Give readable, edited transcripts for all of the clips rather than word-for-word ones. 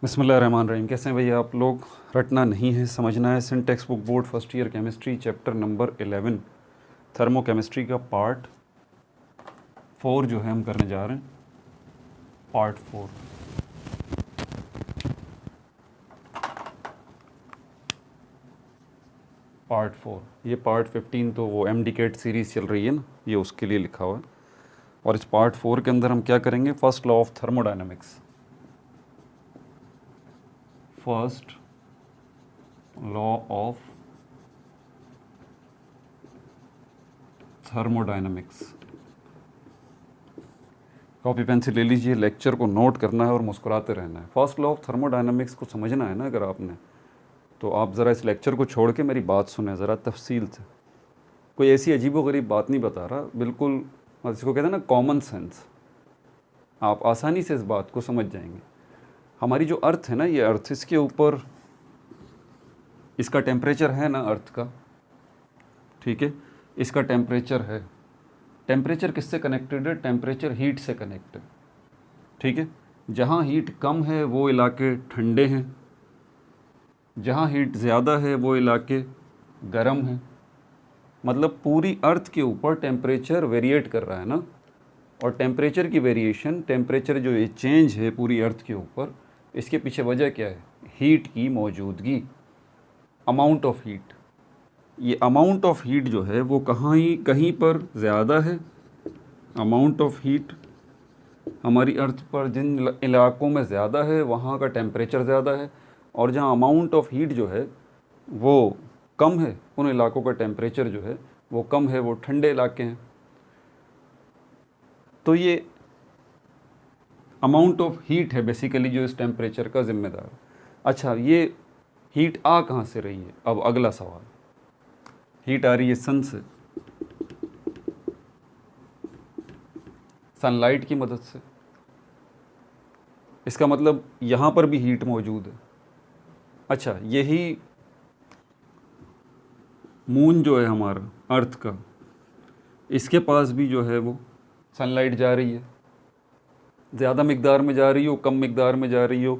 बिस्मिल्लाहिर्रहमानिर्रहीम। कैसे हैं भैया आप लोग? रटना नहीं है, समझना है। Sindh text book board first year chemistry chapter number 11 thermochemistry का पार्ट 4 जो है हम करने जा रहे हैं। पार्ट 4 ये पार्ट 15 तो वो एमडीकेट सीरीज़ चल रही है ना, ये उसके लिए लिखा हुआ है। और इस पार्ट 4 के अंदर हम क्या करेंगे? First law of thermodynamics. First law of thermodynamics. Copy pencil ले लीजिए, लेक्चर को नोट करना है और मुस्कुराते रहना है। फर्स्ट लॉ ऑफ थर्मोडायनेमिक्स को समझना है ना अगर आपने, तो आप ज़रा इस लेक्चर को छोड़ के मेरी बात सुने ज़रा तफसील से। कोई ऐसी अजीबोगरीब बात नहीं बता रहा, बिल्कुल जिसको कहते हैं ना कॉमन सेंस। आप आसानी से इस बात को समझ जाएंगे। हमारी जो अर्थ है ना, ये अर्थ, इसके ऊपर इसका टेम्परेचर है ना अर्थ का, ठीक है, इसका टेम्परेचर है। टेम्परेचर किससे कनेक्टेड है? टेम्परेचर हीट से कनेक्टेड, ठीक है। जहाँ हीट कम है वो इलाके ठंडे हैं, जहाँ हीट ज़्यादा है वो इलाके गर्म हैं। मतलब पूरी अर्थ के ऊपर टेम्परेचर वेरिएट कर रहा है ना। और टेम्परेचर की वेरिएशन, टेम्परेचर जो ये चेंज है पूरी अर्थ के ऊपर, इसके पीछे वजह क्या है? हीट की मौजूदगी, अमाउंट ऑफ हीट। ये अमाउंट ऑफ हीट जो है वो कहीं पर ज़्यादा है। अमाउंट ऑफ हीट हमारी अर्थ पर जिन इलाकों में ज़्यादा है वहाँ का टेम्परेचर ज़्यादा है, और जहाँ अमाउंट ऑफ हीट जो है वो कम है, उन इलाकों का टेम्परेचर जो है वो कम है, वो ठंडे इलाके हैं। तो ये अमाउंट ऑफ हीट है बेसिकली जो इस टेम्परेचर का ज़िम्मेदार है। अच्छा, ये हीट आ कहाँ से रही है? अब अगला सवाल। हीट आ रही है सन से, सनलाइट की मदद से। इसका मतलब यहाँ पर भी हीट मौजूद है। अच्छा, यही मून जो है हमारा अर्थ का, इसके पास भी जो है वो सनलाइट जा रही है। ज़्यादा मिकदार में जा रही हो, कम मिकदार में जा रही हो,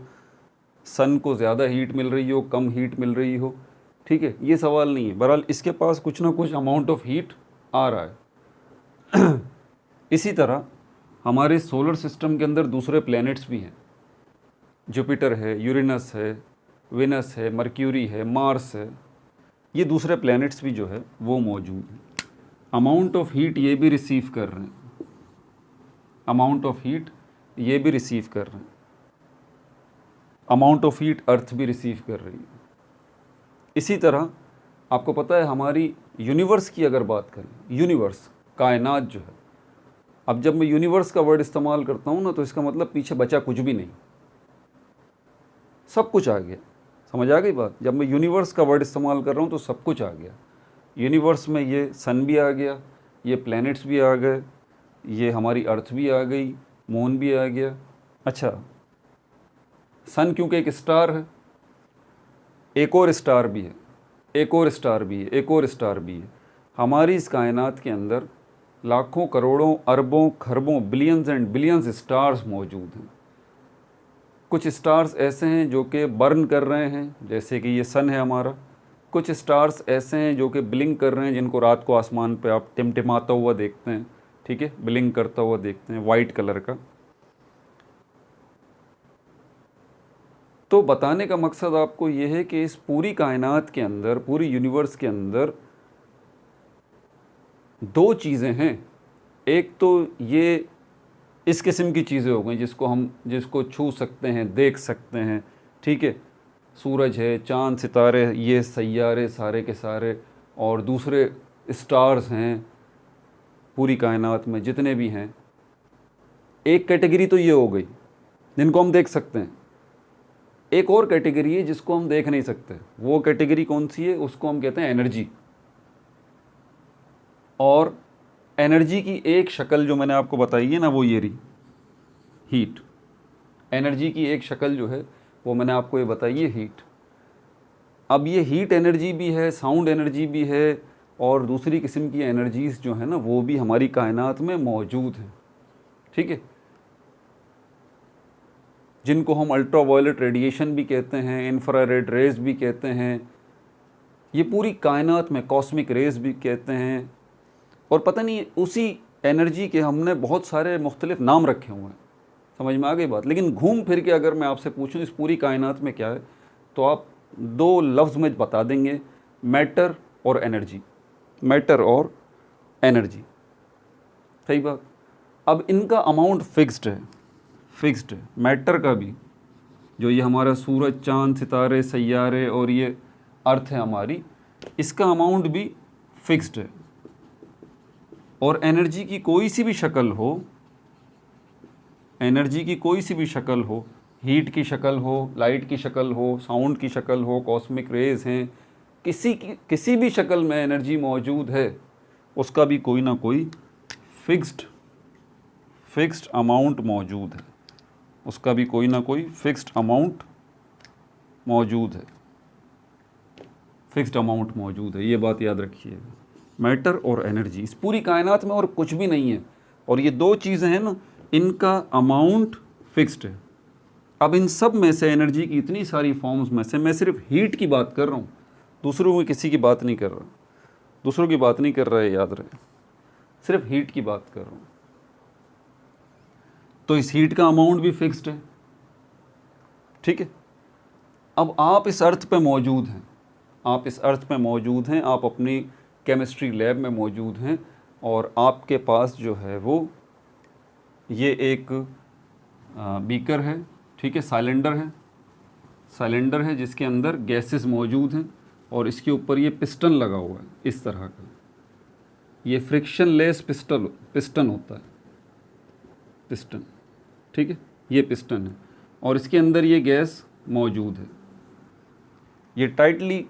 सन को ज़्यादा हीट मिल रही हो, कम हीट मिल रही हो, ठीक है, ये सवाल नहीं है। बहरहाल इसके पास कुछ ना कुछ अमाउंट ऑफ हीट आ रहा है। इसी तरह हमारे सोलर सिस्टम के अंदर दूसरे प्लैनेट्स भी हैं। जुपिटर है, यूरेनस है, वेनस है, मर्क्यूरी है, मार्स है। ये दूसरे प्लैनेट्स भी जो है वो मौजूद हैं। अमाउंट ऑफ हीट ये भी रिसीव कर रहे हैं, अमाउंट ऑफ हीट ये भी रिसीव कर रहे हैं, अमाउंट ऑफ हीट अर्थ भी रिसीव कर रही है। इसी तरह आपको पता है हमारी यूनिवर्स की अगर बात करें, यूनिवर्स, कायनात जो है, अब जब मैं यूनिवर्स का वर्ड इस्तेमाल करता हूँ ना, तो इसका मतलब पीछे बचा कुछ भी नहीं, सब कुछ आ गया। समझ आ गई बात? जब मैं यूनिवर्स का वर्ड इस्तेमाल कर रहा हूँ तो सब कुछ आ गया। यूनिवर्स में ये सन भी आ गया, ये प्लैनेट्स भी आ गए, ये हमारी अर्थ भी आ गई, मून भी आ गया। अच्छा, सन क्योंकि एक स्टार है, एक और स्टार भी है, एक और स्टार भी है, एक और स्टार भी है। हमारी इस कायनात के अंदर लाखों, करोड़ों, अरबों, खरबों, बिलियंस एंड बिलियंस स्टार्स मौजूद हैं। कुछ स्टार्स ऐसे हैं जो कि बर्न कर रहे हैं, जैसे कि ये सन है हमारा। कुछ स्टार्स ऐसे हैं जो कि ब्लिंक कर रहे हैं, जिनको रात को आसमान पे आप टिमटिमाता हुआ देखते हैं, ठीक है, ब्लिंक करता हुआ देखते हैं, वाइट कलर का। तो बताने का मकसद आपको ये है कि इस पूरी कायनात के अंदर, पूरी यूनिवर्स के अंदर दो चीज़ें हैं। एक तो ये इस किस्म की चीज़ें हो गई जिसको छू सकते हैं, देख सकते हैं, ठीक है, सूरज है, चांद, सितारे, ये सैयारे सारे के सारे, और दूसरे स्टार्स हैं पूरी कायनात में जितने भी हैं। एक कैटेगरी तो ये हो गई जिनको हम देख सकते हैं। एक और कैटेगरी है जिसको हम देख नहीं सकते। वो कैटेगरी कौन सी है? उसको हम कहते हैं एनर्जी। और एनर्जी की एक शक्ल जो मैंने आपको बताई है ना, वो ये रही, हीट। एनर्जी की एक शक्ल जो है वो मैंने आपको ये बताई है, हीट। अब ये हीट एनर्जी भी है, साउंड एनर्जी भी है, और दूसरी किस्म की एनर्जीज़ जो है ना वो भी हमारी कायनात में मौजूद हैं, ठीक है। जिनको हम अल्ट्रावायलेट रेडिएशन भी कहते हैं, इंफ्रारेड रेज भी कहते हैं, ये पूरी कायनात में कॉस्मिक रेज भी कहते हैं। और पता नहीं उसी एनर्जी के हमने बहुत सारे मुख्तलिफ नाम रखे हुए हैं। समझ में आ गई बात। लेकिन घूम फिर के अगर मैं आपसे पूछूं इस पूरी कायनात में क्या है, तो आप दो लफ्ज़ में बता देंगे, मैटर और एनर्जी। मैटर और एनर्जी, सही बात। अब इनका अमाउंट फिक्स्ड है, फिक्स्ड है। मैटर का भी, जो ये हमारा सूरज, चांद, सितारे, सैयारे और ये अर्थ है हमारी, इसका अमाउंट भी फिक्स्ड है। और एनर्जी की कोई सी भी शक्ल हो, एनर्जी की कोई सी भी शक्ल हो, हीट की शक्ल हो, लाइट की शक्ल हो, साउंड की शक्ल हो, कॉस्मिक रेज हैं, किसी भी शक्ल में एनर्जी मौजूद है, उसका भी कोई ना कोई फिक्स्ड अमाउंट मौजूद है, उसका भी कोई ना कोई फिक्स्ड अमाउंट मौजूद है, फिक्स्ड अमाउंट मौजूद है। ये बात याद रखिएगा, मैटर और एनर्जी इस पूरी कायनात में और कुछ भी नहीं है। और ये दो चीज़ें हैं ना, इनका अमाउंट फिक्स्ड है। अब इन सब में से, एनर्जी की इतनी सारी फॉर्म्स में से, मैं सिर्फ हीट की बात कर रहा हूँ, दूसरों की किसी की बात नहीं कर रहा, दूसरों की बात नहीं कर रहा है, याद रहे, सिर्फ हीट की बात कर रहा हूँ। तो इस हीट का अमाउंट भी फिक्स्ड है, ठीक है। अब आप इस अर्थ पे मौजूद हैं, आप इस अर्थ पे मौजूद हैं, आप अपनी केमिस्ट्री लैब में मौजूद हैं, और आपके पास जो है वो ये एक बीकर है, ठीक है, साइलेंडर है जिसके अंदर गैसेस मौजूद हैं, और इसके ऊपर ये पिस्टन लगा हुआ है इस तरह का। ये फ्रिक्शनलेस पिस्टन होता है, पिस्टन, ठीक है, ये पिस्टन है, और इसके अंदर ये गैस मौजूद है। ये टाइटली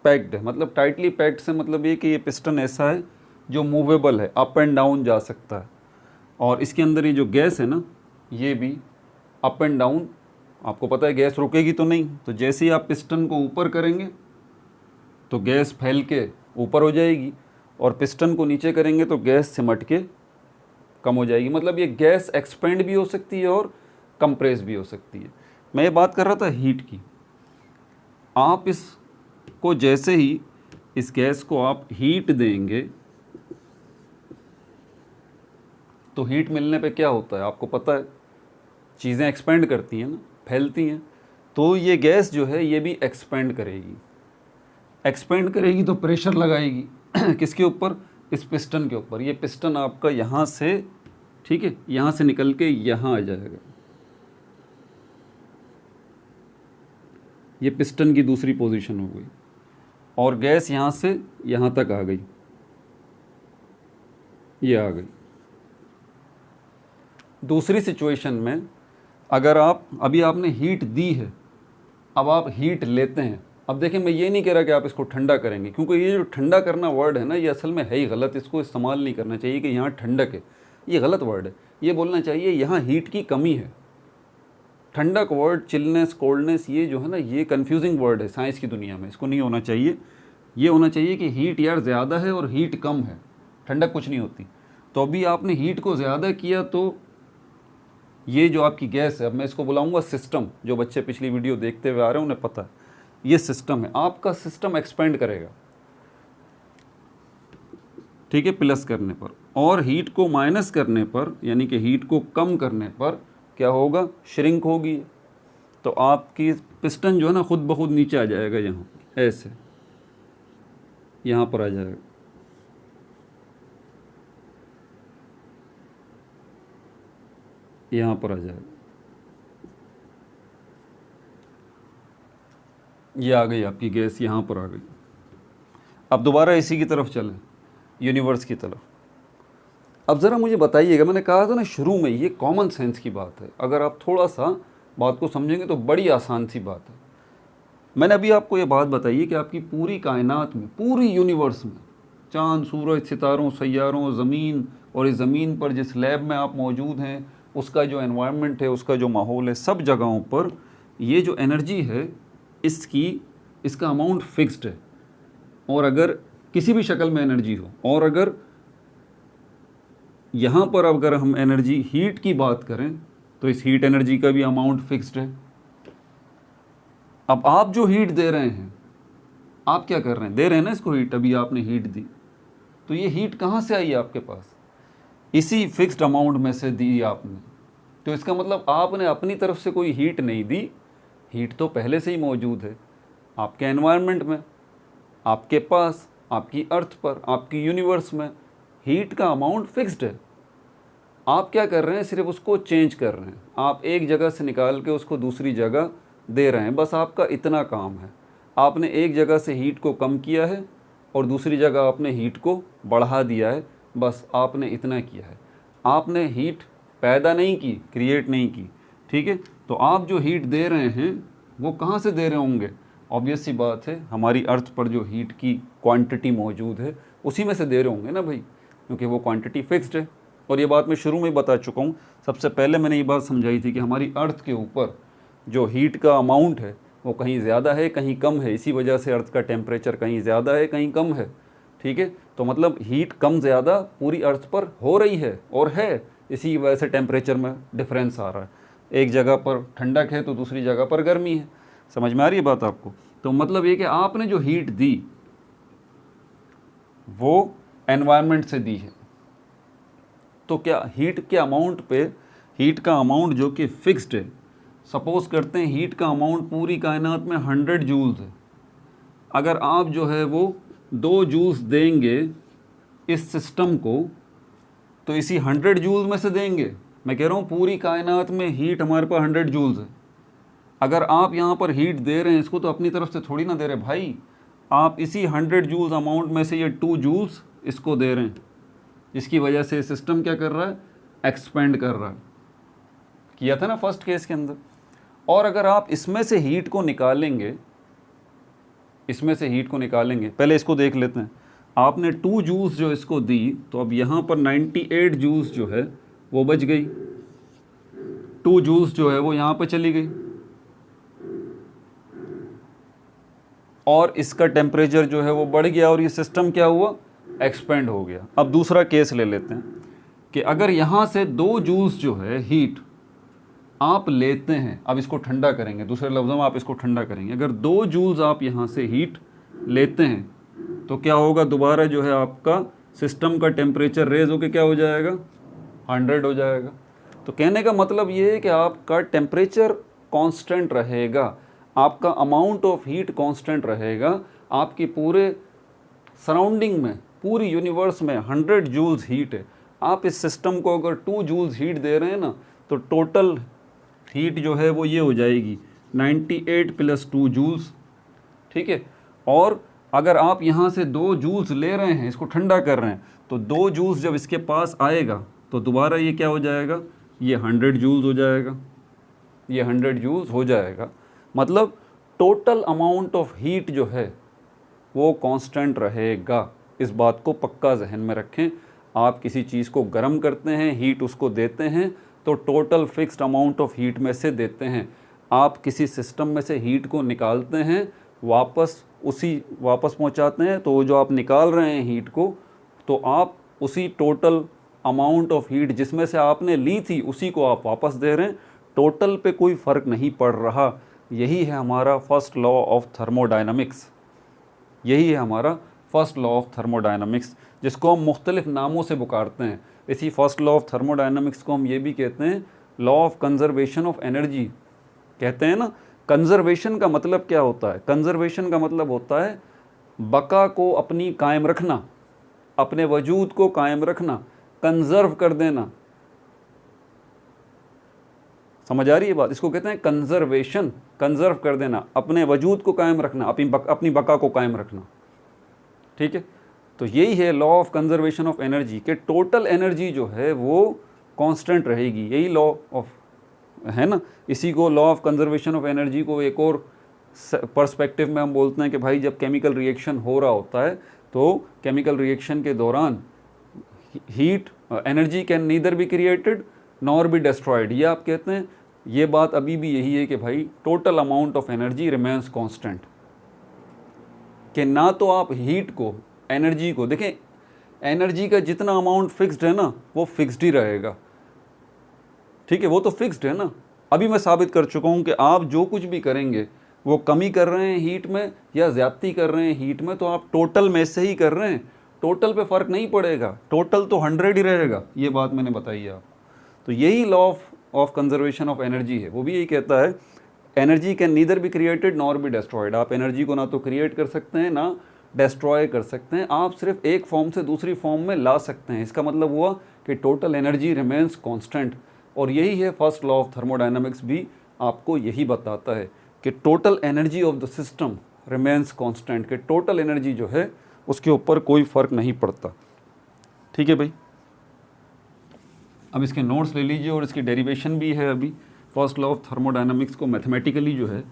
पैक्ड है। मतलब टाइटली पैक्ड से मतलब ये कि ये पिस्टन ऐसा है जो मूवेबल है, अप एंड डाउन जा सकता है। और इसके अंदर ये जो गैस है ना, ये भी अप एंड डाउन, आपको पता है गैस रुकेगी तो नहीं, तो जैसे ही आप पिस्टन को ऊपर करेंगे तो गैस फैल के ऊपर हो जाएगी, और पिस्टन को नीचे करेंगे तो गैस सिमट के कम हो जाएगी। मतलब ये गैस एक्सपेंड भी हो सकती है और कंप्रेस भी हो सकती है। मैं ये बात कर रहा था हीट की। आप इसको जैसे ही, इस गैस को आप हीट देंगे तो हीट मिलने पे क्या होता है आपको पता है, चीज़ें एक्सपेंड करती हैं ना, फैलती हैं। तो ये गैस जो है ये भी एक्सपेंड करेगी, एक्सपेंड करेगी तो प्रेशर लगाएगी किसके ऊपर, इस पिस्टन के ऊपर। ये पिस्टन आपका यहाँ से, ठीक है, यहाँ से निकल के यहाँ आ जाएगा। ये पिस्टन की दूसरी पोजीशन हो गई, और गैस यहाँ से यहाँ तक आ गई, ये आ गई। दूसरी सिचुएशन में अगर आप, अभी आपने हीट दी है, अब आप हीट लेते हैं। अब देखिए, मैं ये नहीं कह रहा कि आप इसको ठंडा करेंगे, क्योंकि ये जो ठंडा करना वर्ड है ना, ये असल में है ही गलत। इसको इस्तेमाल नहीं करना चाहिए कि यहाँ ठंडक है, ये गलत वर्ड है। ये बोलना चाहिए यहाँ हीट की कमी है। ठंडक वर्ड, चिलनेस, कोल्डनेस, ये जो है ना, ये कन्फ्यूजिंग वर्ड है साइंस की दुनिया में, इसको नहीं होना चाहिए। ये होना चाहिए कि हीट यार ज़्यादा है और हीट कम है, ठंडक कुछ नहीं होती। तो अभी आपने हीट को ज़्यादा किया, तो ये जो आपकी गैस है, अब मैं इसको बुलाऊंगा सिस्टम। जो बच्चे पिछली वीडियो देखते हुए आ रहे हैं उन्हें पता है, ये सिस्टम है। आपका सिस्टम एक्सपेंड करेगा, ठीक है, प्लस करने पर, और हीट को माइनस करने पर, यानी कि हीट को कम करने पर क्या होगा, श्रिंक होगी। तो आपकी पिस्टन जो है ना, खुद ब खुद नीचे आ जाएगा, यहाँ ऐसे, यहाँ पर आ जाएगा। यहाँ पर आ जाएगा, ये आ गई आपकी गैस, यहाँ पर आ गई। अब दोबारा इसी की तरफ चलें, यूनिवर्स की तरफ। अब ज़रा मुझे बताइएगा, मैंने कहा था ना शुरू में, ये कॉमन सेंस की बात है। अगर आप थोड़ा सा बात को समझेंगे तो बड़ी आसान सी बात है। मैंने अभी आपको ये बात बताई कि आपकी पूरी कायनात में, पूरी यूनिवर्स में, चाँद, सूरज, सितारों, सैयारों, ज़मीन, और इस ज़मीन पर जिस लैब में आप मौजूद हैं, उसका जो एनवायरनमेंट है, उसका जो माहौल है, सब जगहों पर ये जो एनर्जी है, इसका अमाउंट फिक्स्ड है। और अगर किसी भी शक्ल में एनर्जी हो, और अगर यहाँ पर अगर हम एनर्जी हीट की बात करें तो इस हीट एनर्जी का भी अमाउंट फिक्स्ड है। अब आप जो हीट दे रहे हैं, आप क्या कर रहे हैं, दे रहे हैं ना इसको हीट, अभी आपने हीट दी, तो ये हीट कहाँ से आई आपके पास, इसी फिक्स्ड अमाउंट में से दी आपने। तो इसका मतलब आपने अपनी तरफ से कोई हीट नहीं दी, हीट तो पहले से ही मौजूद है आपके एनवायरनमेंट में, आपके पास, आपकी अर्थ पर, आपकी यूनिवर्स में हीट का अमाउंट फिक्स्ड है। आप क्या कर रहे हैं, सिर्फ उसको चेंज कर रहे हैं, आप एक जगह से निकाल के उसको दूसरी जगह दे रहे हैं, बस आपका इतना काम है। आपने एक जगह से हीट को कम किया है और दूसरी जगह आपने हीट को बढ़ा दिया है, बस आपने इतना किया है। आपने हीट पैदा नहीं की, क्रिएट नहीं की, ठीक है। तो आप जो हीट दे रहे हैं वो कहाँ से दे रहे होंगे, ऑब्वियस सी बात है हमारी अर्थ पर जो हीट की क्वांटिटी मौजूद है उसी में से दे रहे होंगे ना भाई, क्योंकि वो क्वांटिटी फिक्स्ड है। और ये बात मैं शुरू में ही बता चुका हूँ, सबसे पहले मैंने ये बात समझाई थी कि हमारी अर्थ के ऊपर जो हीट का अमाउंट है वो कहीं ज़्यादा है कहीं कम है, इसी वजह से अर्थ का टेम्परेचर कहीं ज़्यादा है कहीं कम है, ठीक है। तो मतलब हीट कम ज़्यादा पूरी अर्थ पर हो रही है और है, इसी वजह से टेम्परेचर में डिफरेंस आ रहा है, एक जगह पर ठंडक है तो दूसरी जगह पर गर्मी है। समझ में आ रही है बात आपको। तो मतलब ये कि आपने जो हीट दी वो एनवायरनमेंट से दी है, तो क्या हीट के अमाउंट पे, हीट का अमाउंट जो कि फिक्स्ड है, सपोज करते हैं हीट का अमाउंट पूरी कायनात में 100 जूल्स है, अगर आप जो है वो 2 जूल्स देंगे इस सिस्टम को, तो इसी 100 जूल्स में से देंगे। मैं कह रहा हूँ पूरी कायनात में हीट हमारे पास 100 जूल्स है, अगर आप यहाँ पर हीट दे रहे हैं इसको तो अपनी तरफ से थोड़ी ना दे रहे भाई, आप इसी 100 जूल्स अमाउंट में से ये 2 जूल्स इसको दे रहे हैं, जिसकी वजह से सिस्टम क्या कर रहा है, एक्सपेंड कर रहा है। किया था ना फर्स्ट केस के अंदर। और अगर आप इसमें से हीट को निकालेंगे, इसमें से हीट को निकालेंगे, पहले इसको देख लेते हैं। आपने 2 जूल्स जो इसको दी, तो अब यहाँ पर 98 जूल्स जो है वो बच गई, 2 जूल्स जो है वो यहाँ पर चली गई, और इसका टेम्परेचर जो है वो बढ़ गया और ये सिस्टम क्या हुआ, एक्सपेंड हो गया। अब दूसरा केस ले लेते हैं कि अगर यहाँ से 2 जूल्स जो है हीट आप लेते हैं, अब इसको ठंडा करेंगे, दूसरे लफ्ज़ों में आप इसको ठंडा करेंगे, अगर 2 जूल्स आप यहाँ से हीट लेते हैं तो क्या होगा, दोबारा जो है आपका सिस्टम का टेम्परेचर रेज होकर क्या हो जाएगा, 100 हो जाएगा। तो कहने का मतलब ये है कि आपका टेम्परेचर कांस्टेंट रहेगा, आपका अमाउंट ऑफ हीट कांस्टेंट रहेगा, आपकी पूरे सराउंडिंग में, पूरी यूनिवर्स में 100 जूल्स हीट है। आप इस सिस्टम को अगर 2 जूल्स हीट दे रहे हैं ना, तो टोटल हीट जो है वो ये हो जाएगी 98 + 2 जूल्स, ठीक है। और अगर आप यहाँ से 2 जूल्स ले रहे हैं, इसको ठंडा कर रहे हैं, तो 2 जूल्स जब इसके पास आएगा तो दोबारा ये क्या हो जाएगा, ये 100 जूल्स हो जाएगा, ये 100 जूल्स हो जाएगा। मतलब टोटल अमाउंट ऑफ हीट जो है वो कांस्टेंट रहेगा। इस बात को पक्का जहन में रखें। आप किसी चीज़ को गर्म करते हैं, हीट उसको देते हैं, तो total fixed amount of heat में से देते हैं। आप किसी सिस्टम में से हीट को निकालते हैं, वापस पहुंचाते हैं, तो जो आप निकाल रहे हैं हीट को, तो आप उसी टोटल अमाउंट ऑफ हीट जिसमें से आपने ली थी उसी को आप वापस दे रहे हैं। टोटल पे कोई फ़र्क नहीं पड़ रहा। यही है हमारा फर्स्ट लॉ ऑफ थर्मोडायनामिक्स, यही है हमारा फर्स्ट लॉ ऑफ थर्मोडायनामिक्स, जिसको हम मुख्तलिफ नामों से पुकारते हैं। इसी फर्स्ट लॉ ऑफ थर्मोडायनामिक्स को हम ये भी कहते हैं law of conservation of energy, कहते हैं ना। कंजर्वेशन का मतलब क्या होता है, कंजर्वेशन का मतलब होता है बका को अपनी कायम रखना, अपने वजूद को कायम रखना, कंजर्व कर देना। समझ आ रही है बात, इसको कहते हैं कंजर्वेशन, कंजर्व कर देना, अपने वजूद को कायम रखना, अपनी बका को कायम रखना, ठीक है। तो यही है law of conservation of energy, कि टोटल एनर्जी जो है वो कांस्टेंट रहेगी। यही लॉ ऑफ है ना। इसी को law of conservation of energy को एक और पर्सपेक्टिव में हम बोलते हैं कि भाई जब केमिकल रिएक्शन हो रहा होता है तो केमिकल रिएक्शन के दौरान heat energy can neither be created nor be destroyed. ये आप कहते हैं, ये बात अभी भी यही है कि भाई total amount of energy remains constant, कि ना तो आप हीट को, एनर्जी को, देखें एनर्जी का जितना अमाउंट फिक्स्ड है ना वो फिक्स्ड ही रहेगा, ठीक ठीक है, वो तो फिक्स्ड है ना। अभी मैं साबित कर चुका हूँ कि आप जो कुछ भी करेंगे वो कमी कर रहे हैं हीट में या ज़्यादती कर रहे हैं हीट में, तो आप टोटल में से ही कर रहे हैं, टोटल पे फ़र्क नहीं पड़ेगा, टोटल तो 100 ही रहेगा। ये बात मैंने बताई है आपको। तो यही law of conservation of energy है, वो भी यही कहता है energy can neither be created nor be destroyed. आप एनर्जी को ना तो क्रिएट कर सकते हैं ना डिस्ट्रॉय कर सकते हैं, आप सिर्फ एक फॉर्म से दूसरी फॉर्म में ला सकते हैं। इसका मतलब हुआ कि टोटल एनर्जी रिमेन्स कांस्टेंट। और यही है फर्स्ट लॉ ऑफ थर्मोडायनामिक्स भी आपको यही बताता है कि total energy of the system remains constant, कि टोटल एनर्जी जो है उसके ऊपर कोई फ़र्क नहीं पड़ता। ठीक है भाई, अब इसके नोट्स ले लीजिए और इसकी डेरिवेशन भी है। अभी फर्स्ट लॉ ऑफ थर्मोडायनामिक्स को मैथमेटिकली जो है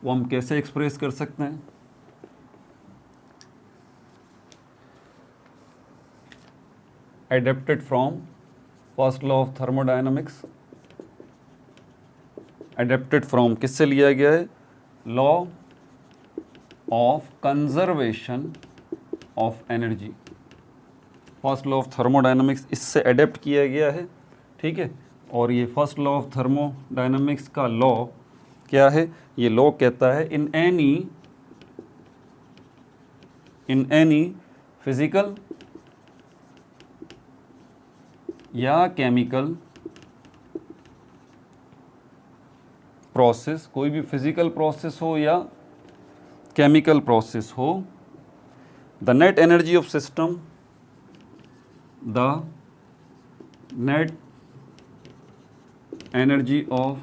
वो हम कैसे एक्सप्रेस कर सकते हैं। Adapted from first law of thermodynamics, adapted from किससे लिया गया है, law of conservation of energy. First law of thermodynamics इससे एडेप्ट किया गया है। ठीक है, और ये फर्स्ट लॉ ऑफ थर्मोडायनामिक्स का लॉ क्या है, ये लॉ कहता है इन एनी फिजिकल या केमिकल प्रोसेस, कोई भी फिजिकल प्रोसेस हो या केमिकल प्रोसेस हो, the net energy of system, the net energy of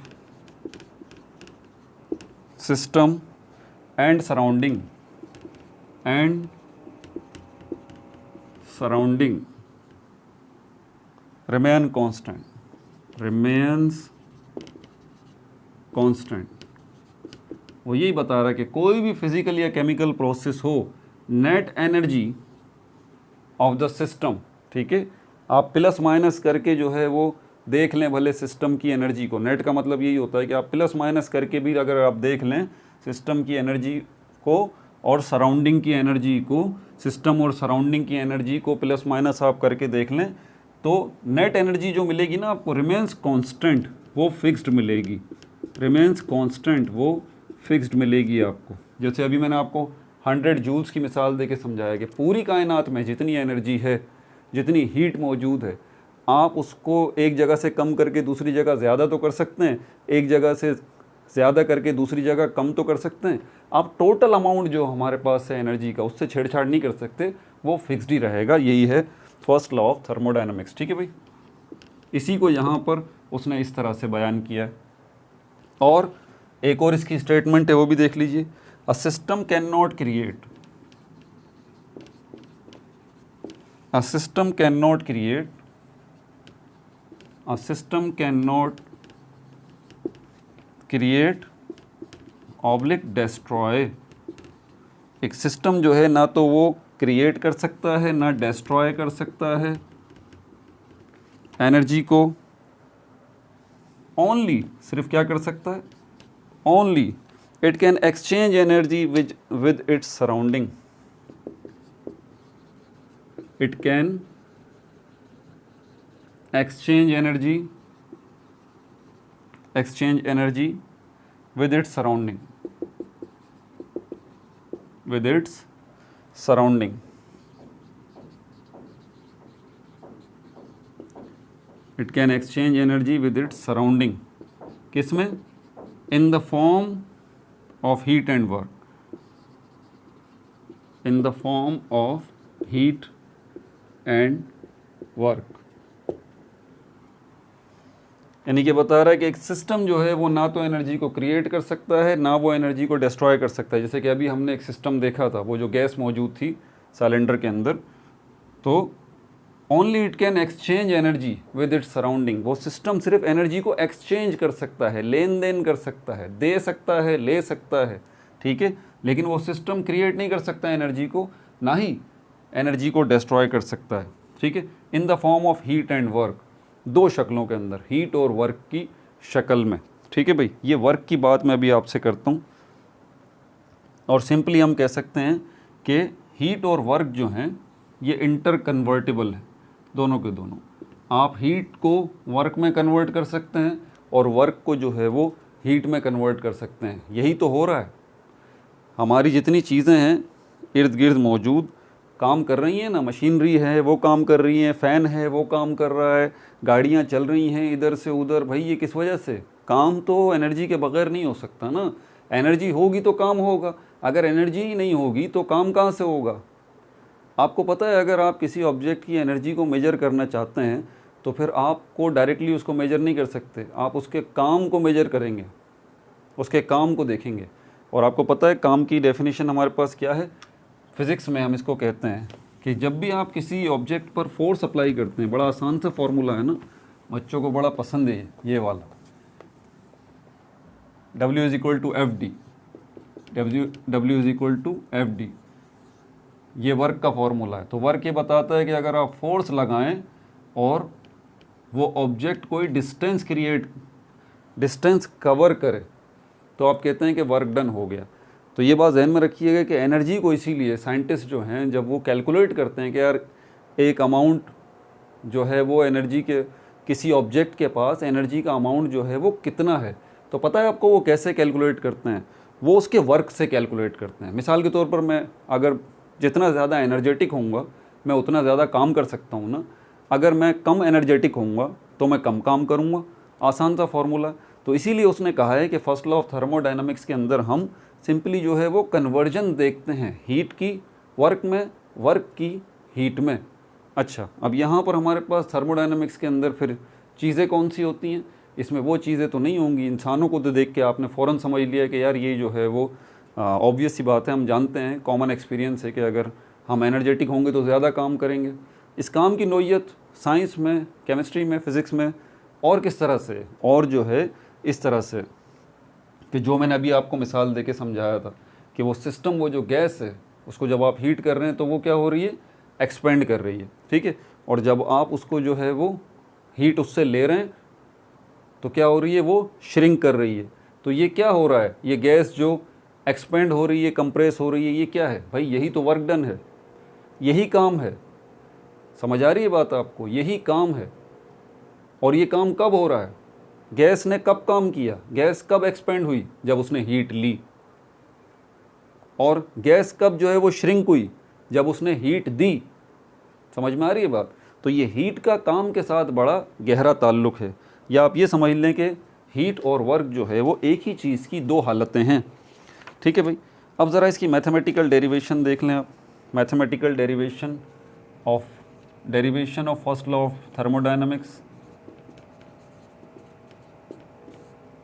system and surrounding remain constant। वो यही बता रहा है कि कोई भी फिजिकल या केमिकल प्रोसेस हो, net energy of the system, ठीक है, आप प्लस माइनस करके जो है वो देख लें भले सिस्टम की एनर्जी को। नेट का मतलब यही होता है कि आप प्लस माइनस करके भी अगर आप देख लें सिस्टम की एनर्जी को और सराउंडिंग की एनर्जी को, सिस्टम और सराउंडिंग की एनर्जी को प्लस माइनस आप करके देख लें, तो नेट एनर्जी जो मिलेगी ना आपको रिमेन्स कांस्टेंट, वो फिक्स्ड मिलेगी, रिमेन्स कांस्टेंट, वो फिक्स्ड मिलेगी आपको। जैसे अभी मैंने आपको 100 जूल्स की मिसाल देके समझाया कि पूरी कायनात में जितनी एनर्जी है, जितनी हीट मौजूद है, आप उसको एक जगह से कम करके दूसरी जगह ज़्यादा तो कर सकते हैं, एक जगह से ज़्यादा करके दूसरी जगह कम तो कर सकते हैं। आप टोटल अमाउंट जो हमारे पास है एनर्जी का, उससे छेड़छाड़ नहीं कर सकते, वो फिक्स्ड ही रहेगा। यही है फर्स्ट लॉ ऑफ थर्मोडायनामिक्स। ठीक है भाई, इसी को यहाँ पर उसने इस तरह से बयान किया है। और एक और इसकी स्टेटमेंट है, वो भी देख लीजिए। A system can not create, a system can not create, a system can not create oblique destroy. एक सिस्टम जो है ना तो वो क्रिएट कर सकता है ना डेस्ट्रॉय कर सकता है एनर्जी को, ओनली सिर्फ क्या कर सकता है, only it can exchange energy with its surrounding, it can exchange energy with its surrounding, with its surrounding। It can exchange energy with its surrounding, किस में, in the form of heat and work, in the form of heat and work। यानी कि बता रहा है कि एक system जो है वो ना तो एनर्जी को क्रिएट कर सकता है ना वो एनर्जी को डिस्ट्रॉय कर सकता है। जैसे कि अभी हमने एक सिस्टम देखा था, वो जो गैस मौजूद थी सिलेंडर के अंदर, तो only it can exchange energy with its surrounding. वो सिस्टम सिर्फ एनर्जी को एक्सचेंज कर सकता है, लेन देन कर सकता है, दे सकता है, ले सकता है, ठीक है, लेकिन वो सिस्टम क्रिएट नहीं कर सकता एनर्जी को, ना ही एनर्जी को डिस्ट्रॉय कर सकता है। ठीक है, in the form of heat and work, दो शक्लों के अंदर, हीट और वर्क की शक्ल में। ठीक है भाई, ये वर्क की बात मैं अभी आपसे करता हूँ। और सिंपली हम कह सकते हैं कि हीट और वर्क जो हैं ये इंटर कन्वर्टेबल है, दोनों के दोनों। आप हीट को वर्क में कन्वर्ट कर सकते हैं और वर्क को जो है वो हीट में कन्वर्ट कर सकते हैं। यही तो हो रहा है। हमारी जितनी चीज़ें हैं इर्द गिर्द मौजूद काम कर रही हैं ना, मशीनरी है वो काम कर रही हैं, फ़ैन है वो काम कर रहा है, गाड़ियाँ चल रही हैं इधर से उधर। भाई ये किस वजह से? काम तो एनर्जी के बगैर नहीं हो सकता ना। एनर्जी होगी तो काम होगा, अगर एनर्जी ही नहीं होगी तो काम कहाँ से होगा? आपको पता है अगर आप किसी ऑब्जेक्ट की एनर्जी को मेजर करना चाहते हैं तो फिर आपको डायरेक्टली उसको मेजर नहीं कर सकते, आप उसके काम को मेजर करेंगे, उसके काम को देखेंगे। और आपको पता है काम की डेफिनेशन हमारे पास क्या है? फिज़िक्स में हम इसको कहते हैं कि जब भी आप किसी ऑब्जेक्ट पर फोर्स अप्लाई करते हैं, बड़ा आसान सा फॉर्मूला है ना, बच्चों को बड़ा पसंद है ये वाला, W is equal to F D, W is equal to F D, ये वर्क का फॉर्मूला है। तो वर्क ये बताता है कि अगर आप फोर्स लगाएं और वो ऑब्जेक्ट कोई डिस्टेंस कवर करे तो आप कहते हैं कि वर्क डन हो गया। तो ये बात ध्यान में रखिएगा कि एनर्जी को इसीलिए साइंटिस्ट जो हैं जब वो कैलकुलेट करते हैं कि यार एक अमाउंट जो है वो एनर्जी के, किसी ऑब्जेक्ट के पास एनर्जी का अमाउंट जो है वो कितना है, तो पता है आपको वो कैसे कैलकुलेट करते हैं? वो उसके वर्क से कैलकुलेट करते हैं। मिसाल के तौर पर मैं अगर जितना ज़्यादा एनर्जेटिक होऊंगा मैं उतना ज़्यादा काम कर सकता हूँ ना, अगर मैं कम एनर्जेटिक होऊंगा तो मैं कम काम करूँगा। आसान सा फॉर्मूला। तो इसीलिए उसने कहा है कि फर्स्ट लॉ ऑफ थर्मोडायनामिक्स के अंदर हम सिंपली जो है वो कन्वर्जन देखते हैं, हीट की वर्क में, वर्क की हीट में। अच्छा, अब यहाँ पर हमारे पास थर्मोडायनामिक्स के अंदर फिर चीज़ें कौन सी होती हैं? इसमें वो चीज़ें तो नहीं होंगी। इंसानों को तो देख के आपने फ़ौरन समझ लिया कि यार ये जो है वो ऑब्वियस सी बात है, हम जानते हैं, कॉमन एक्सपीरियंस है कि अगर हम एनर्जेटिक होंगे तो ज़्यादा काम करेंगे। इस काम की नोयत साइंस में, केमिस्ट्री में, फ़िज़िक्स में और किस तरह से, और जो है इस तरह से कि जो मैंने अभी आपको मिसाल देके समझाया था कि वो सिस्टम, वो जो गैस है उसको जब आप हीट कर रहे हैं तो वो क्या हो रही है? एक्सपेंड कर रही है, ठीक है। और जब आप उसको जो है वो हीट उससे ले रहे हैं तो क्या हो रही है? वो श्रिंक कर रही है। तो ये क्या हो रहा है? ये गैस जो एक्सपेंड हो रही है, कंप्रेस हो रही है, ये क्या है भाई? यही तो वर्क डन है, यही काम है। समझ आ रही है बात आपको? यही काम है। और ये काम कब हो रहा है? गैस ने कब काम किया? गैस कब एक्सपेंड हुई? जब उसने हीट ली। और गैस कब जो है वो श्रिंक हुई? जब उसने हीट दी। समझ में आ रही है बात? तो ये हीट का काम के साथ बड़ा गहरा ताल्लुक़ है। या आप ये समझ लें कि हीट और वर्क जो है वो एक ही चीज़ की दो हालतें हैं, ठीक है भाई। अब ज़रा इसकी मैथमेटिकल डेरिवेशन देख लें आप। Mathematical derivation of first law of thermodynamics.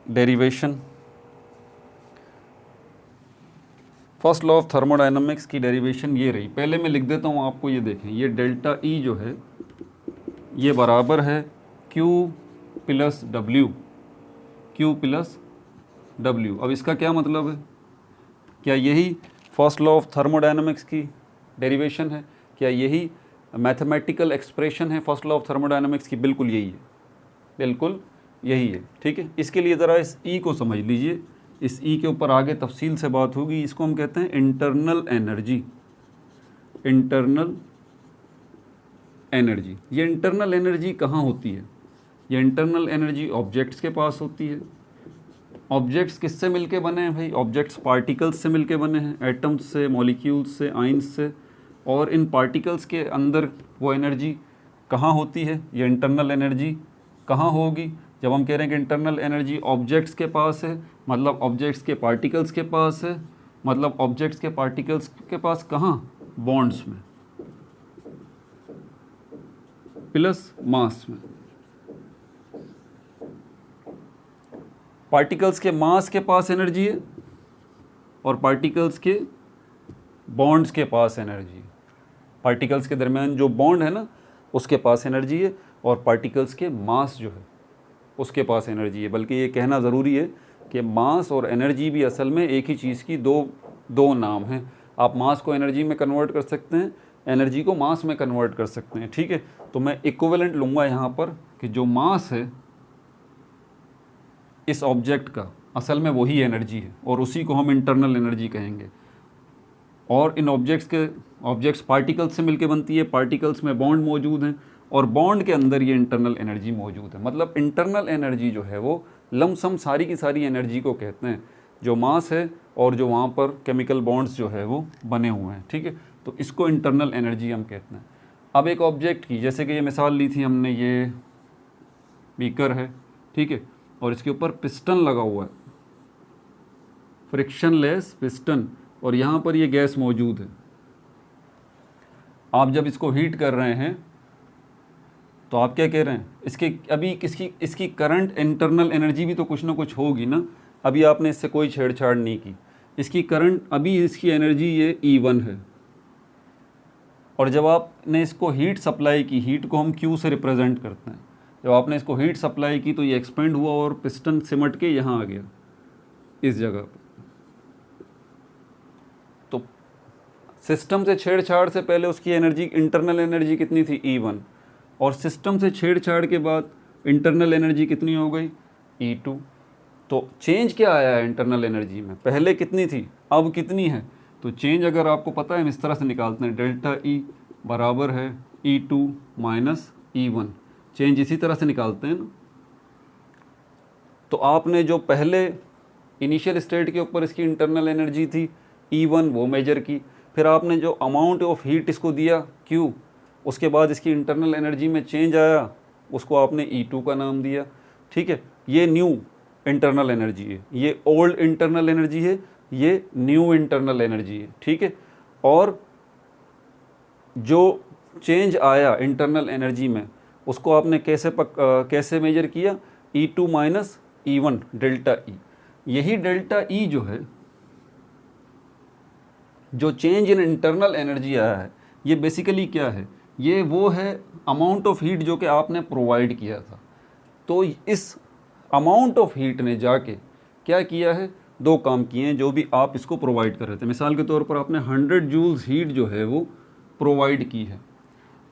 Derivation first law of thermodynamics की डेरिवेशन ये रही। पहले मैं लिख देता हूँ आपको, ये देखें, ये डेल्टा ई जो है ये बराबर है Q plus W, Q plus W। अब इसका क्या मतलब है? क्या यही फर्स्ट लॉ ऑफ थर्मोडायनामिक्स की डेरिवेशन है? क्या यही मैथमेटिकल एक्सप्रेशन है फर्स्ट लॉ ऑफ थर्मोडायनामिक्स की? बिल्कुल यही है, बिल्कुल यही है, ठीक है। इसके लिए ज़रा इस ई को समझ लीजिए। इस ई के ऊपर आगे तफसील से बात होगी। इसको हम कहते हैं इंटरनल एनर्जी। इंटरनल एनर्जी, ये इंटरनल एनर्जी कहाँ होती है? ये इंटरनल एनर्जी ऑब्जेक्ट्स के पास होती है। ऑब्जेक्ट्स किससे मिलके बने हैं भाई? ऑब्जेक्ट्स पार्टिकल्स से मिलके बने हैं, एटम्स से, मॉलिक्यूल्स से, आइंस से। और इन पार्टिकल्स के अंदर वो एनर्जी कहाँ होती है? ये इंटरनल एनर्जी कहाँ होगी? जब हम कह रहे हैं कि इंटरनल एनर्जी ऑब्जेक्ट्स के पास है, मतलब ऑब्जेक्ट्स के पार्टिकल्स के पास है, मतलब ऑब्जेक्ट्स के पार्टिकल्स के पास कहाँ? बॉन्ड्स में प्लस मास में। पार्टिकल्स के मास के पास एनर्जी है और पार्टिकल्स के बॉन्ड्स के पास एनर्जी। पार्टिकल्स के दरमियान जो बॉन्ड है ना उसके पास एनर्जी है, और पार्टिकल्स के मास जो है उसके पास एनर्जी है। बल्कि ये कहना ज़रूरी है कि मास और एनर्जी भी असल में एक ही चीज़ की दो नाम हैं। आप मास को एनर्जी में कन्वर्ट कर सकते हैं, एनर्जी को मास में कन्वर्ट कर सकते हैं, ठीक है। तो मैं इक्विवेलेंट लूँगा यहाँ पर कि जो मास है इस ऑब्जेक्ट का असल में वही एनर्जी है, और उसी को हम इंटरनल एनर्जी कहेंगे। और इन ऑब्जेक्ट्स पार्टिकल्स से मिलकर बनती है, पार्टिकल्स में बॉन्ड मौजूद हैं, और बॉन्ड के अंदर ये इंटरनल एनर्जी मौजूद है। मतलब इंटरनल एनर्जी जो है वो लमसम सारी की सारी एनर्जी को कहते हैं, जो मास है और जो वहाँ पर केमिकल बॉन्ड्स जो है वो बने हुए हैं, ठीक है। तो इसको इंटरनल एनर्जी हम कहते हैं। अब एक ऑब्जेक्ट की, जैसे कि ये मिसाल ली थी हमने, ये बीकर है, ठीक है, और इसके ऊपर पिस्टन लगा हुआ है, फ्रिक्शनलेस पिस्टन, और यहाँ पर ये गैस मौजूद है। आप जब इसको हीट कर रहे हैं तो आप क्या कह रहे हैं, इसकी करंट इंटरनल एनर्जी भी तो कुछ ना कुछ होगी ना। अभी आपने इससे कोई छेड़छाड़ नहीं की, इसकी करंट, अभी इसकी एनर्जी ये E1 है, और जब आपने इसको हीट सप्लाई की, हीट को हम Q से रिप्रेजेंट करते हैं, जब आपने इसको हीट सप्लाई की तो ये एक्सपेंड हुआ और पिस्टन सिमट के यहाँ आ गया इस जगह पर। तो सिस्टम से छेड़छाड़ से पहले उसकी एनर्जी, इंटरनल एनर्जी कितनी थी, E1, और सिस्टम से छेड़छाड़ के बाद इंटरनल एनर्जी कितनी हो गई, E2। तो चेंज क्या आया है इंटरनल एनर्जी में, पहले कितनी थी अब कितनी है। तो चेंज अगर आपको पता है हम इस तरह से निकालते हैं, डेल्टा E बराबर है E2 माइनस E1, चेंज इसी तरह से निकालते हैं ना। तो आपने जो पहले इनिशियल स्टेट के ऊपर इसकी इंटरनल एनर्जी थी E1, वो मेजर की, फिर आपने जो अमाउंट ऑफ हीट इसको दिया Q, उसके बाद इसकी इंटरनल एनर्जी में चेंज आया, उसको आपने E2 का नाम दिया, ठीक है। ये न्यू इंटरनल एनर्जी है, ये ओल्ड इंटरनल एनर्जी है, ये न्यू इंटरनल एनर्जी है, ठीक है। और जो चेंज आया इंटरनल एनर्जी में, उसको आपने कैसे मेजर किया, E2 minus E1 delta E। यही डेल्टा E जो है, जो चेंज इन इंटरनल एनर्जी आया है, ये बेसिकली क्या है, ये वो है अमाउंट ऑफ हीट जो कि आपने प्रोवाइड किया था। तो इस अमाउंट ऑफ हीट ने जाके क्या किया है, दो काम किए हैं जो भी आप इसको प्रोवाइड कर रहे थे। मिसाल के तौर पर आपने 100 जूल्स हीट जो है वो प्रोवाइड की है,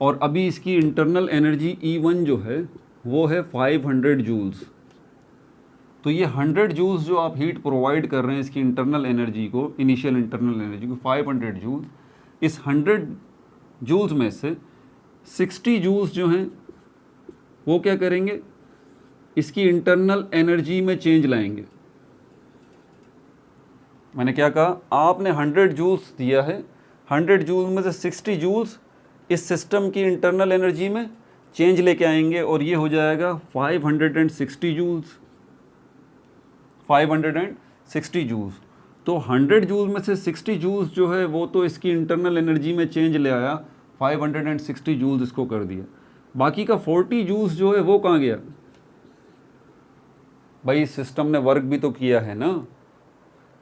और अभी इसकी इंटरनल एनर्जी E1 जो है वो है 500 जूल्स। तो ये 100 जूल्स जो आप हीट प्रोवाइड कर रहे हैं इसकी इंटरनल एनर्जी को, इनिशियल इंटरनल एनर्जी को 500 जूल्स, इस 100 जूल्स में से 60 जूल्स जो हैं वो क्या करेंगे, इसकी इंटरनल एनर्जी में चेंज लाएंगे। मैंने क्या कहा, आपने 100 जूल्स दिया है, 100 जूल्स में से 60 जूल्स इस सिस्टम की इंटरनल एनर्जी में चेंज लेके आएंगे, और ये हो जाएगा 560 जूल्स, 560 जूल्स। तो 100 जूल्स में से 60 जूल्स जो है वो तो इसकी इंटरनल एनर्जी में चेंज ले आया, 560 जूल्स इसको कर दिया। बाकी का 40 जूल्स जो है वो कहाँ गया, भाई सिस्टम ने वर्क भी तो किया है ना।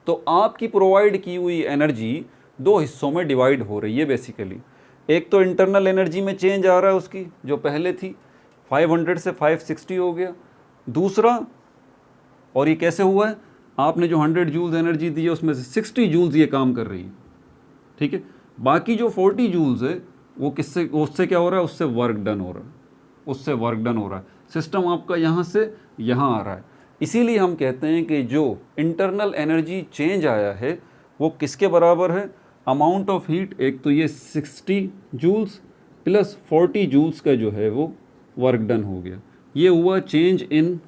तो आपकी प्रोवाइड की हुई एनर्जी दो हिस्सों में डिवाइड हो रही है बेसिकली। एक तो इंटरनल एनर्जी में चेंज आ रहा है उसकी, जो पहले थी 500 से 560 हो गया। दूसरा, और ये कैसे हुआ है, आपने जो 100 जूल्स एनर्जी दी है उसमें से 60 जूल्स ये काम कर रही है, ठीक है। बाकी जो 40 जूल्स है वो किससे, उससे क्या हो रहा है, उससे वर्क डन हो रहा है, उससे वर्क डन हो रहा है। सिस्टम आपका यहाँ से यहाँ आ रहा है। इसीलिए हम कहते हैं कि जो इंटरनल एनर्जी चेंज आया है वो किसके बराबर है, अमाउंट ऑफ हीट, एक तो ये 60 जूल्स प्लस 40 जूल्स का जो है वो वर्क डन हो गया। ये हुआ चेंज इन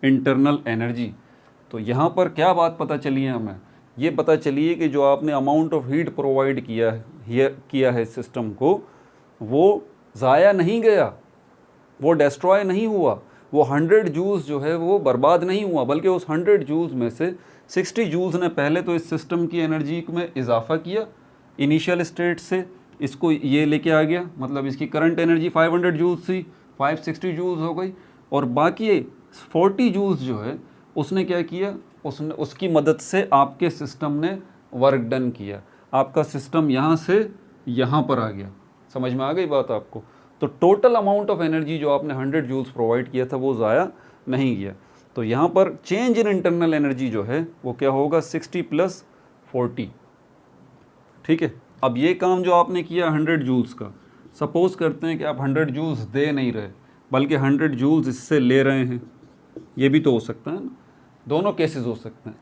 इंटरनल एनर्जी। तो यहाँ पर क्या बात पता चली है हमें, ये पता चली है कि जो आपने अमाउंट ऑफ हीट प्रोवाइड किया है सिस्टम को, वो ज़ाया नहीं गया, वो डिस्ट्रॉय नहीं हुआ, वो 100 जूल्स जो है वो बर्बाद नहीं हुआ, बल्कि उस 100 जूल्स में से 60 जूल्स ने पहले तो इस सिस्टम की एनर्जी में इजाफा किया, इनिशियल स्टेट से इसको ये लेके आ गया, मतलब इसकी करंट एनर्जी 500 जूल्स थी, 560 जूल्स हो गई, और बाकी 40 जूल्स जो है उसने क्या किया, उसकी मदद से आपके सिस्टम ने वर्क डन किया। आपका सिस्टम यहाँ से यहाँ पर आ गया। समझ में आ गई बात आपको। तो टोटल अमाउंट ऑफ एनर्जी जो आपने 100 जूल्स प्रोवाइड किया था वो ज़ाया नहीं गया। तो यहाँ पर चेंज इन इंटरनल एनर्जी जो है वो क्या होगा, 60 प्लस 40, ठीक है। अब ये काम जो आपने किया 100 जूल्स का, सपोज़ करते हैं कि आप 100 जूल्स दे नहीं रहे बल्कि 100 जूल्स इससे ले रहे हैं, ये भी तो हो सकता है ना, दोनों केसेस हो सकते हैं।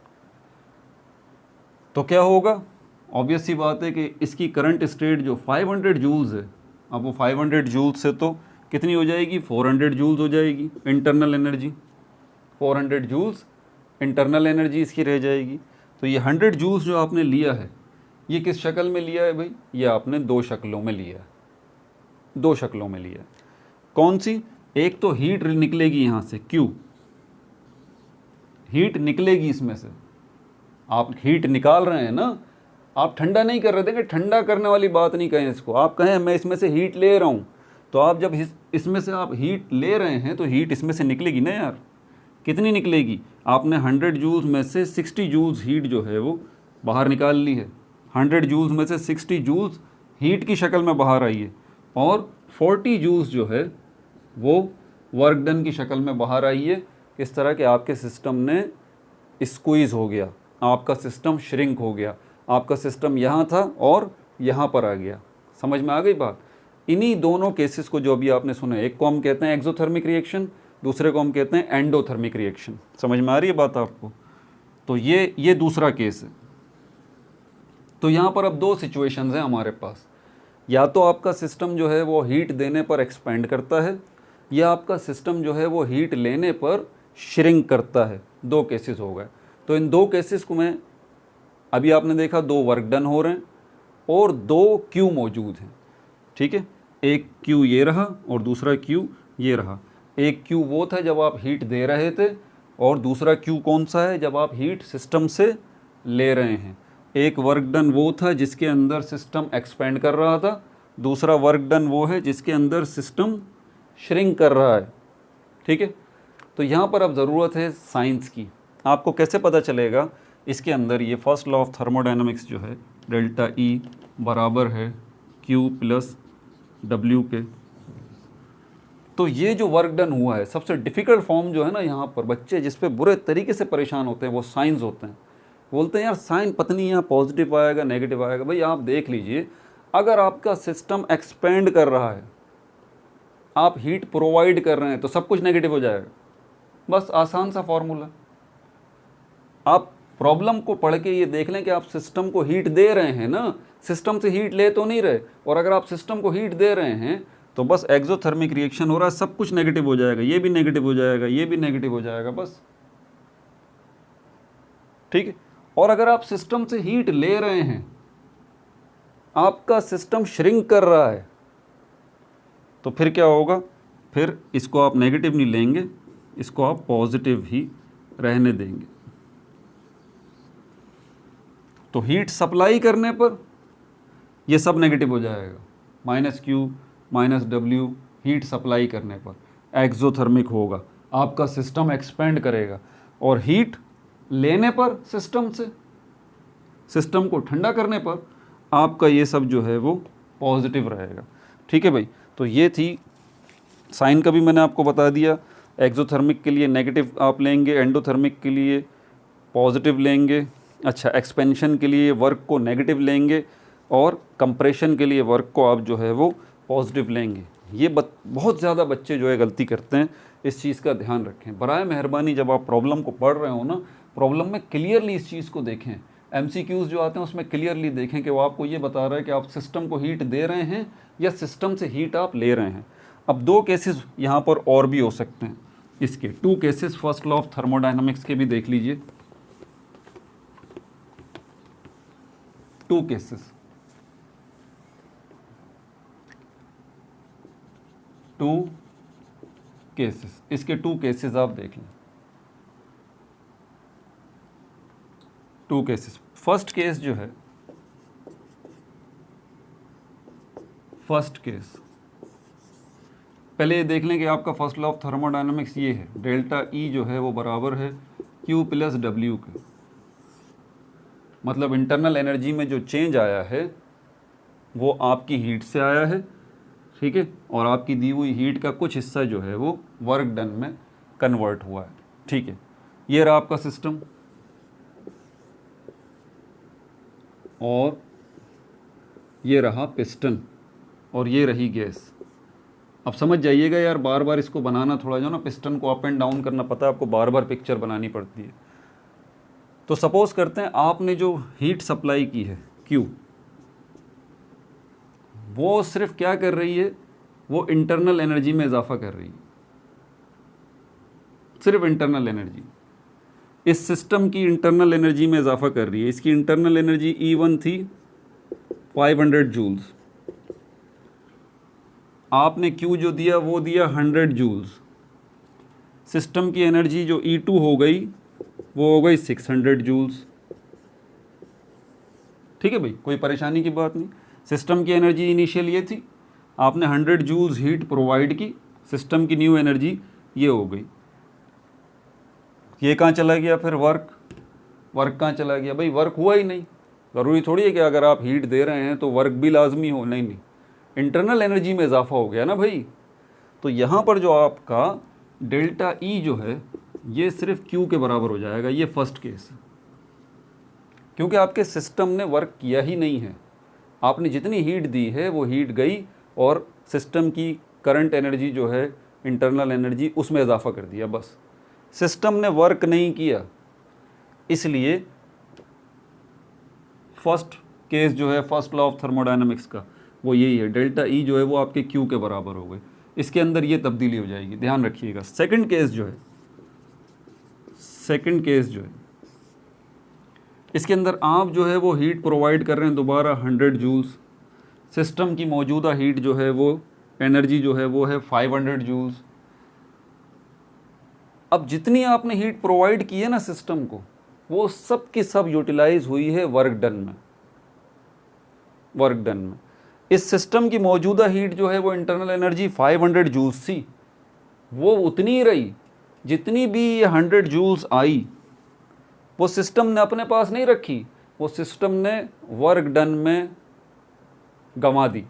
तो क्या होगा, ऑब्वियस सी बात है कि इसकी करंट स्टेट जो 500 जूल्स है, अब वो 500 जूल्स से तो कितनी हो जाएगी, 400 जूल्स हो जाएगी internal energy, 400 joules internal energy इसकी रह जाएगी। तो ये 100 जूल्स जो आपने लिया है, ये किस शक्ल में लिया है भाई? ये आपने दो शक्लों में लिया है, दो शक्लों में लिया है। कौन सी? एक तो हीट निकलेगी यहाँ से, Q हीट निकलेगी इसमें से, आप हीट निकाल रहे हैं ना, आप ठंडा नहीं कर रहे थे, कि ठंडा करने वाली बात नहीं कहें इसको, आप कहें मैं इसमें से हीट ले रहा हूँ। तो आप जब इसमें से आप हीट ले रहे हैं तो हीट इसमें से निकलेगी ना यार। कितनी निकलेगी? आपने 100 जूल्स में से 60 जूल्स हीट जो है वो बाहर निकाल ली है। 100 जूल्स में से 60 जूल्स हीट की शक्ल में बाहर आई है, और 40 जूल्स जो है वो वर्क डन की शक्ल में बाहर आई है। किस तरह के? आपके सिस्टम ने स्क्वीज़ हो गया, आपका सिस्टम श्रिंक हो गया, आपका सिस्टम यहाँ था और यहाँ पर आ गया। समझ में आ गई बात? इन्हीं दोनों केसेस को जो अभी आपने सुना, एक को हम कहते हैं एक्सोथर्मिक रिएक्शन, दूसरे को हम कहते हैं एंडोथर्मिक रिएक्शन। समझ में आ रही है बात आपको? तो ये दूसरा केस है। तो यहाँ पर अब दो सिचुएशंस हैं हमारे पास, या तो आपका सिस्टम जो है वो हीट देने पर एक्सपेंड करता है, या आपका सिस्टम जो है वो हीट लेने पर श्रिंक करता है। दो केसेस हो गए। तो इन दो केसेस को मैं, अभी आपने देखा दो वर्क डन हो रहे हैं और दो क्यू मौजूद हैं, ठीक है। एक क्यू ये रहा और दूसरा क्यू ये रहा। एक क्यू वो था जब आप हीट दे रहे थे, और दूसरा क्यू कौन सा है? जब आप हीट सिस्टम से ले रहे हैं। एक वर्क डन वो था जिसके अंदर सिस्टम एक्सपेंड कर रहा था, दूसरा वर्क डन वो है जिसके अंदर सिस्टम श्रिंक कर रहा है, ठीक है। तो यहाँ पर अब ज़रूरत है साइंस की। आपको कैसे पता चलेगा? इसके अंदर ये फर्स्ट लॉ ऑफ थर्मोडायनामिक्स जो है, डेल्टा ई बराबर है क्यू प्लस डब्ल्यू के। तो ये जो वर्क डन हुआ है, सबसे डिफ़िकल्ट फॉर्म जो है ना, यहाँ पर बच्चे जिस पे बुरे तरीके से परेशान होते हैं वो साइंस होते हैं। बोलते हैं यार साइन पता नहीं यहाँ पॉजिटिव आएगा नेगेटिव आएगा। भाई आप देख लीजिए, अगर आपका सिस्टम एक्सपेंड कर रहा है, आप हीट प्रोवाइड कर रहे हैं, तो सब कुछ नेगेटिव हो जाएगा। बस आसान सा फॉर्मूला। आप प्रॉब्लम को पढ़ के ये देख लें कि आप सिस्टम को हीट दे रहे हैं ना, सिस्टम से हीट ले तो नहीं रहे। और अगर आप सिस्टम को हीट दे रहे हैं तो बस एक्सोथर्मिक रिएक्शन हो रहा है, सब कुछ नेगेटिव हो जाएगा, ये भी नेगेटिव हो जाएगा, ये भी नेगेटिव हो जाएगा, बस, ठीक है। और अगर आप सिस्टम से हीट ले रहे हैं, आपका सिस्टम श्रिंक कर रहा है, तो फिर क्या होगा? फिर इसको आप नेगेटिव नहीं लेंगे, इसको आप पॉजिटिव ही रहने देंगे। तो हीट सप्लाई करने पर ये सब नेगेटिव हो जाएगा, minus Q minus W. Heat supply करने पर एक्सोथर्मिक होगा, आपका सिस्टम एक्सपेंड करेगा। और हीट लेने पर सिस्टम से, सिस्टम को ठंडा करने पर आपका ये सब जो है वो पॉजिटिव रहेगा, ठीक है भाई। तो ये थी साइन का भी मैंने आपको बता दिया। एक्सोथर्मिक के लिए नेगेटिव आप लेंगे, एंडोथर्मिक के लिए पॉजिटिव लेंगे। अच्छा, एक्सपेंशन के लिए वर्क को नेगेटिव लेंगे, और कंप्रेशन के लिए वर्क को आप जो है वो पॉजिटिव लेंगे। ये बहुत ज़्यादा बच्चे जो है गलती करते हैं, इस चीज़ का ध्यान रखें। बराए मेहरबानी जब आप प्रॉब्लम को पढ़ रहे हो ना, प्रॉब्लम में क्लियरली इस चीज़ को देखें। MCQs जो आते हैं उसमें क्लियरली देखें कि वो आपको ये बता रहा है कि आप सिस्टम को हीट दे रहे हैं या सिस्टम से हीट आप ले रहे हैं। अब दो केसेस यहाँ पर और भी हो सकते हैं, इसके two cases first law of thermodynamics के भी देख लीजिए। टू केसेस, टू केसेस, इसके टू केसेस आप देख लें। टू केसेस, फर्स्ट केस जो है, फर्स्ट केस पहले ये देख लें कि आपका फर्स्ट लॉ ऑफ थर्मोडायनामिक्स ये है, डेल्टा ई जो है वो बराबर है क्यू प्लस डब्ल्यू के। मतलब इंटरनल एनर्जी में जो चेंज आया है वो आपकी हीट से आया है, ठीक है, और आपकी दी हुई हीट का कुछ हिस्सा जो है वो वर्क डन में कन्वर्ट हुआ है, ठीक है। ये रहा आपका सिस्टम, और ये रहा पिस्टन, और ये रही गैस। अब समझ जाइएगा यार, बार बार इसको बनाना थोड़ा जो ना, पिस्टन को अप एंड डाउन करना, पता है आपको, बार बार पिक्चर बनानी पड़ती है। तो सपोज करते हैं आपने जो हीट सप्लाई की है Q, वो सिर्फ क्या कर रही है, वो इंटरनल एनर्जी में इजाफा कर रही है। सिर्फ इंटरनल एनर्जी इस सिस्टम की इंटरनल एनर्जी में इजाफा कर रही है। इसकी इंटरनल एनर्जी E1 थी 500 जूल्स, आपने Q जो दिया वो दिया 100 जूल्स, सिस्टम की एनर्जी जो E2 हो गई वो हो गई 600 जूल्स। ठीक है भाई, कोई परेशानी की बात नहीं। सिस्टम की एनर्जी इनिशियल ये थी, आपने 100 जूल्स हीट प्रोवाइड की, सिस्टम की न्यू एनर्जी ये हो गई। ये कहाँ चला गया फिर वर्क कहाँ चला गया भाई? वर्क हुआ ही नहीं। ज़रूरी थोड़ी है कि अगर आप हीट दे रहे हैं तो वर्क भी लाजमी हो, नहीं, इंटरनल एनर्जी में इजाफा हो गया ना भाई। तो यहाँ पर जो आपका डेल्टा ई जो है ये सिर्फ क्यू के बराबर हो जाएगा, ये फर्स्ट केस है, क्योंकि आपके सिस्टम ने वर्क किया ही नहीं है। आपने जितनी हीट दी है वो हीट गई और सिस्टम की करंट एनर्जी जो है इंटरनल एनर्जी उसमें इजाफा कर दिया, बस सिस्टम ने वर्क नहीं किया। इसलिए फर्स्ट केस जो है फर्स्ट लॉ ऑफ थर्मोडायनामिक्स का वो यही है, डेल्टा ई जो है वो आपके क्यू के बराबर हो गई। इसके अंदर ये तब्दीली हो जाएगी, ध्यान रखिएगा। सेकंड केस जो है इसके अंदर आप जो है वो हीट प्रोवाइड कर रहे हैं दोबारा 100 जूल्स, सिस्टम की मौजूदा हीट जो है वो एनर्जी जो है वो है 500 जूल्स। अब जितनी आपने हीट प्रोवाइड की है ना सिस्टम को, वो सब की सब यूटिलाइज हुई है वर्क डन में। इस सिस्टम की मौजूदा हीट जो है वो इंटरनल एनर्जी 500 जूल्स थी, वो उतनी ही रही। जितनी भी ये 100 जूल्स आई वो सिस्टम ने अपने पास नहीं रखी, वो सिस्टम ने वर्क डन में गंवा दी,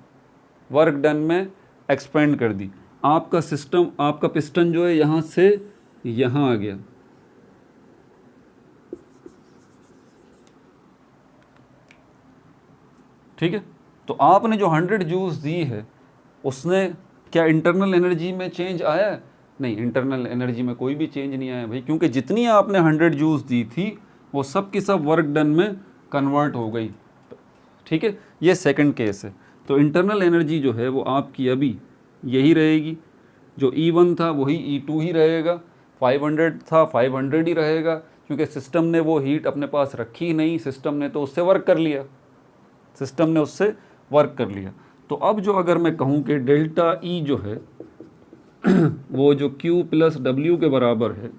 वर्क डन में एक्सपेंड कर दी। आपका सिस्टम, आपका पिस्टन जो है यहाँ से यहाँ आ गया, ठीक है। तो आपने जो 100 जूल्स दी है उसने क्या इंटरनल एनर्जी में चेंज आया है? नहीं, इंटरनल एनर्जी में कोई भी चेंज नहीं आया भाई, क्योंकि जितनी आपने 100 जूल्स दी थी वो सब की सब वर्क डन में कन्वर्ट हो गई। ठीक है, ये सेकंड केस है। तो इंटरनल एनर्जी जो है वो आपकी अभी यही रहेगी, जो E1 था वही E2 ही रहेगा, 500 था 500 ही रहेगा, क्योंकि सिस्टम ने वो हीट अपने पास रखी ही नहीं, सिस्टम ने तो उससे वर्क कर लिया। तो अब जो अगर मैं कहूँ कि डेल्टा ई जो है वो जो Q प्लस W के बराबर है,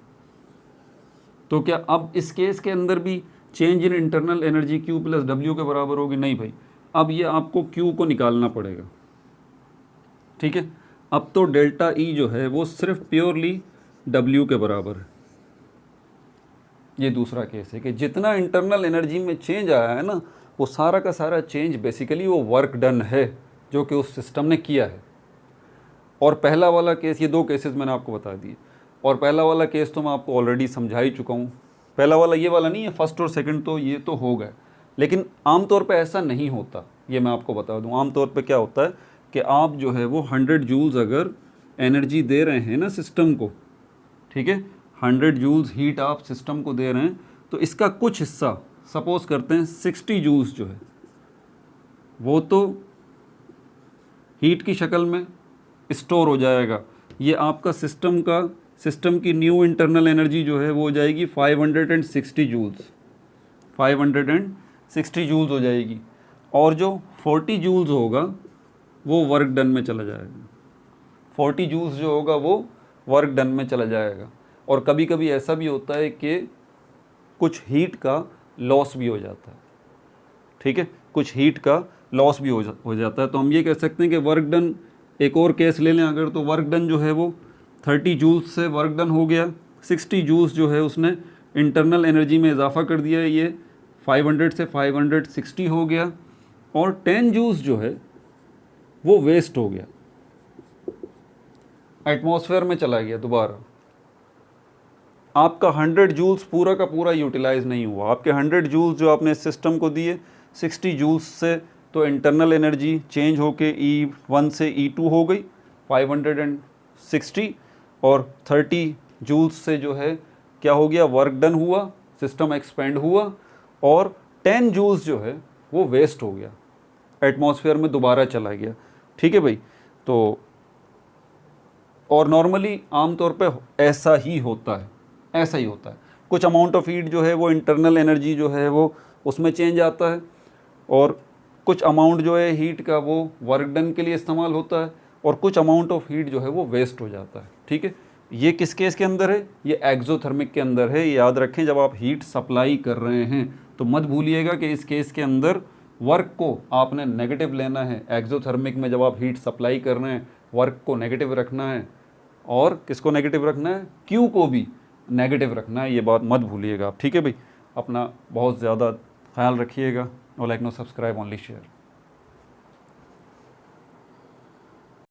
तो क्या अब इस केस के अंदर भी change in internal energy Q plus W के बराबर होगी? नहीं भाई, अब ये आपको Q को निकालना पड़ेगा। ठीक है, अब तो डेल्टा ई जो है वो सिर्फ प्योरली W के बराबर है। ये दूसरा केस है कि जितना इंटरनल एनर्जी में चेंज आया है ना, वो सारा का सारा चेंज बेसिकली वो वर्क डन है जो कि उस सिस्टम ने किया है। और पहला वाला केस, ये दो केसेस मैंने आपको बता दिए, और पहला वाला केस तो मैं आपको ऑलरेडी समझा ही चुका हूँ। पहला वाला ये वाला नहीं है, फर्स्ट और सेकंड तो ये तो हो गए, लेकिन आमतौर पे ऐसा नहीं होता, ये मैं आपको बता दूँ। आमतौर पे क्या होता है कि आप जो है वो 100 जूल्स अगर एनर्जी दे रहे हैं ना सिस्टम को, ठीक है, 100 जूल्स हीट आप सिस्टम को दे रहे हैं, तो इसका कुछ हिस्सा, सपोज करते हैं 60 जूल्स जो है वो तो हीट की शक्ल में स्टोर हो जाएगा। ये आपका सिस्टम की न्यू इंटरनल एनर्जी जो है वो हो जाएगी 560 जूल्स, 560 जूल्स हो जाएगी, और जो 40 जूल्स होगा वो वर्क डन में चला जाएगा। 40 जूल्स जो होगा वो वर्क डन में चला जाएगा। और कभी कभी ऐसा भी होता है कि कुछ हीट का लॉस भी हो जाता है, ठीक है, कुछ हीट का लॉस भी हो जाता है। तो हम ये कह सकते हैं कि वर्क डन, एक और केस ले लें अगर, तो वर्क डन जो है वो 30 जूल्स से वर्क डन हो गया, 60 जूल्स जो है उसने इंटरनल एनर्जी में इजाफा कर दिया है, ये 500 से 560 हो गया, और 10 जूल्स जो है वो वेस्ट हो गया, एटमॉस्फेयर में चला गया दोबारा। आपका 100 जूल्स पूरा का पूरा यूटिलाइज नहीं हुआ। आपके 100 जूल्स जो आपने सिस्टम को दिए, 60 जूल्स से तो इंटरनल एनर्जी चेंज होके E1 से E2 हो गई 560, और 30 जूल्स से जो है क्या हो गया, वर्क डन हुआ, सिस्टम एक्सपेंड हुआ, और 10 जूल्स जो है वो वेस्ट हो गया, एटमॉस्फेयर में दोबारा चला गया। ठीक है भाई, तो और नॉर्मली आमतौर पे ऐसा ही होता है, ऐसा ही होता है। कुछ अमाउंट ऑफ हीट जो है वो इंटरनल एनर्जी जो है वो उसमें चेंज आता है, और कुछ अमाउंट जो है हीट का वो वर्क डन के लिए इस्तेमाल होता है, और कुछ अमाउंट ऑफ हीट जो है वो वेस्ट हो जाता है। ठीक है, ये किस केस के अंदर है? ये एक्सोथर्मिक के अंदर है। ये याद रखें, जब आप हीट सप्लाई कर रहे हैं तो मत भूलिएगा कि इस केस के अंदर वर्क को आपने नेगेटिव लेना है। एक्सोथर्मिक में जब आप हीट सप्लाई कर रहे हैं, वर्क को नेगेटिव रखना है, और किसको नेगेटिव रखना है? क्यू को भी नेगेटिव रखना है। ये बात मत भूलिएगा आप। ठीक है भाई, अपना बहुत ज़्यादा ख्याल रखिएगा। और like no subscribe only share.